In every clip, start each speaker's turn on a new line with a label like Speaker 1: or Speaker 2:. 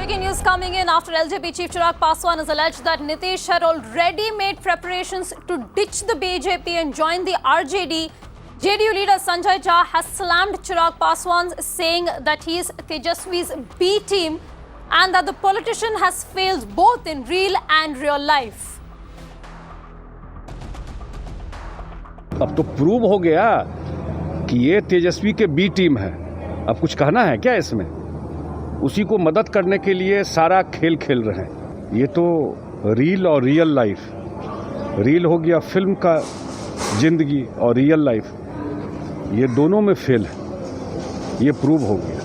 Speaker 1: breaking news coming in after LJP Chief Chirag Paswan has alleged that Nitish had already made preparations to ditch the BJP and join the RJD. JDU leader Sanjay Jha has slammed Chirag Paswan, saying that he is Tejaswi's B team and that the politician has failed both in real and real life.
Speaker 2: अब तो prove हो गया कि ये तेजस्वी के B team है। अब कुछ कहना है क्या इसमें? उसी को मदद करने के लिए सारा खेल खेल रहे हैं। ये तो रील और रियल लाइफ, रील हो गया फिल्म का जिंदगी और रियल लाइफ, ये दोनों में फेल है। ये प्रूव हो गया।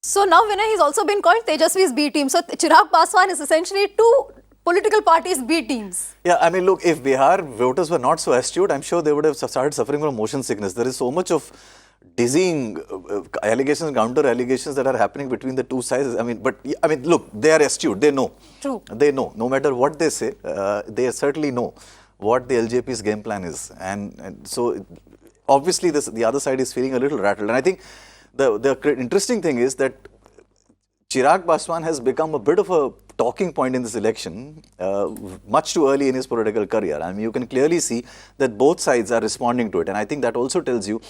Speaker 1: So now Vinay, he's also been called Tejaswi's B team. So Chirag Paswan is essentially two political parties' B teams.
Speaker 3: Yeah, I mean, look, if Bihar voters were not so astute, I'm sure they would have started suffering from motion sickness. There is so much of dizzying allegations, counter allegations that are happening between the two sides. I mean, look, they are astute. They know.
Speaker 1: True.
Speaker 3: They know. No matter what they say, they certainly know what the LJP's game plan is. And so, obviously, the other side is feeling a little rattled. And I think the interesting thing is that Chirag Paswan has become a bit of a talking point in this election, much too early in his political career. I mean, you can clearly see that both sides are responding to it. And I think that also tells you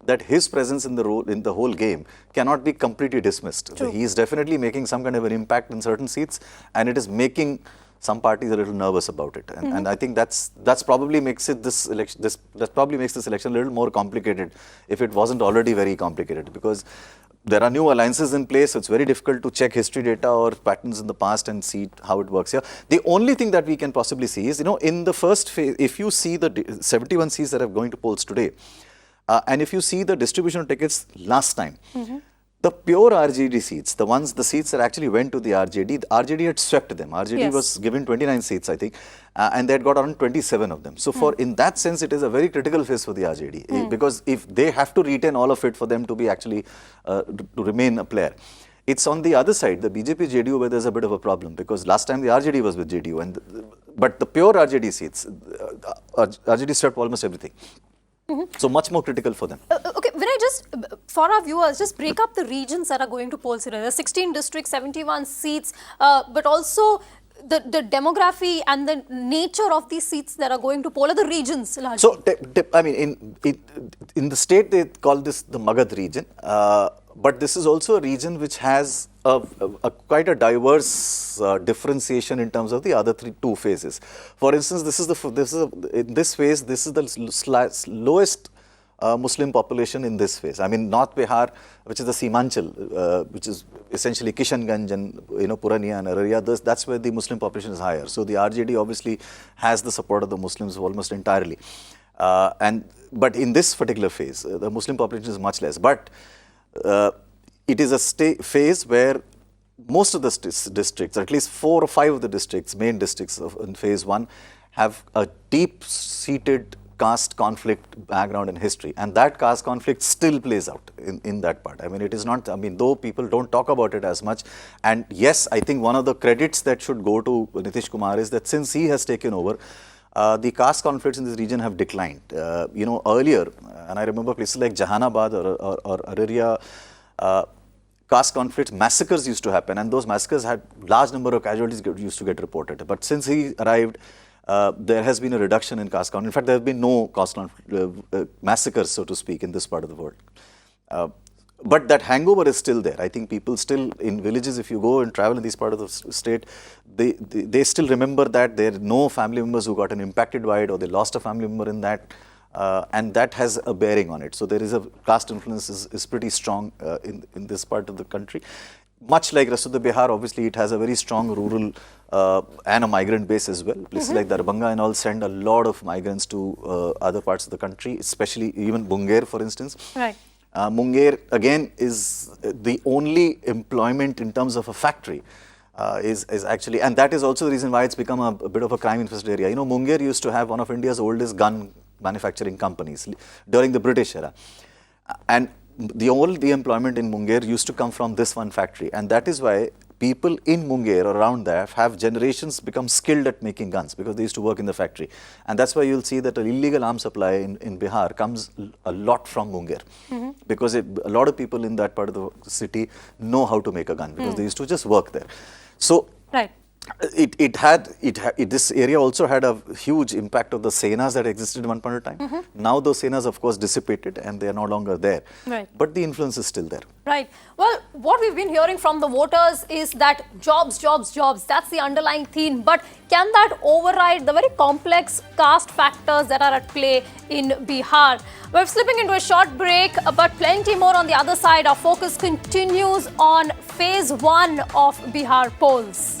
Speaker 3: that his presence in the whole game cannot be completely dismissed.
Speaker 1: True.
Speaker 3: He is definitely making some kind of an impact in certain seats, and it is making some parties a little nervous about it. And I think that's probably makes this election a little more complicated if it wasn't already very complicated, because there are new alliances in place, so it's very difficult to check history data or patterns in the past and see how it works here. The only thing that we can possibly see is, in the first phase, if you see the 71 seats that are going to polls today, and if you see the distribution of tickets last time, the pure RJD seats, the seats that actually went to the RJD had swept them. RJD was given 29 seats, I think, and they had got around 27 of them. So in that sense, it is a very critical phase for the RJD, because if they have to retain all of it for them to be actually, to remain a player. It's on the other side, the BJP JDU, where there's a bit of a problem, because last time the RJD was with JDU, but the pure RJD seats, RJD swept almost everything. So much more critical for them.
Speaker 1: Okay, Vinay, just for our viewers, just break up the regions that are going to polls today. There are 16 districts, 71 seats, but also the demography and the nature of these seats that are going to poll are the regions largely.
Speaker 3: So, I mean, in the state, they call this the Magad region. But this is also a region which has quite a diverse differentiation in terms of the other two phases. For instance, in this phase, this is the lowest Muslim population in this phase. I mean, North Bihar, which is the Simanchal, which is essentially Kishanganj and Purania and Araria, that's where the Muslim population is higher. So the RJD obviously has the support of the Muslims almost entirely. But in this particular phase, the Muslim population is much less. But it is a phase where most of the districts, or at least 4 or 5 of the districts, main districts in phase 1, have a deep-seated caste conflict background in history. And that caste conflict still plays out in that part. I mean, it is not, though people don't talk about it as much. And yes, I think one of the credits that should go to Nitish Kumar is that since he has taken over, the caste conflicts in this region have declined. Earlier, and I remember places like Jahanabad or Araria, caste conflicts, massacres used to happen, and those massacres had large number of casualties used to get reported. But since he arrived, there has been a reduction in caste conflict. In fact, there have been no caste massacres, so to speak, in this part of the world. But that hangover is still there. I think people still, in villages, if you go and travel in this part of the state, they still remember that there are no family members who got impacted by it, or they lost a family member in that, and that has a bearing on it. So there is a caste influence is pretty strong in this part of the country. Much like rest of the Bihar, obviously it has a very strong rural and a migrant base as well. Places like Darbhanga and all send a lot of migrants to other parts of the country, especially even Munger, for instance.
Speaker 1: Right.
Speaker 3: Munger, again, is the only employment in terms of a factory. Is actually, and that is also the reason why it's become a bit of a crime-infested area. Munger used to have one of India's oldest gun manufacturing companies during the British era. And all the employment in Munger used to come from this one factory. And that is why people in Munger or around there have generations become skilled at making guns because they used to work in the factory. And that's why you'll see that an illegal arms supply in Bihar comes a lot from Munger. Because a lot of people in that part of the city know how to make a gun because they used to just work there. So
Speaker 1: Right.
Speaker 3: this area also had a huge impact of the senas that existed at one point in time. Now those senas of course dissipated and they are no longer there.
Speaker 1: Right.
Speaker 3: But the influence is still there.
Speaker 1: Right. Well, what we've been hearing from the voters is that jobs, jobs, jobs, that's the underlying theme. But can that override the very complex caste factors that are at play in Bihar? We're slipping into a short break, but plenty more on the other side. Our focus continues on phase 1 of Bihar polls.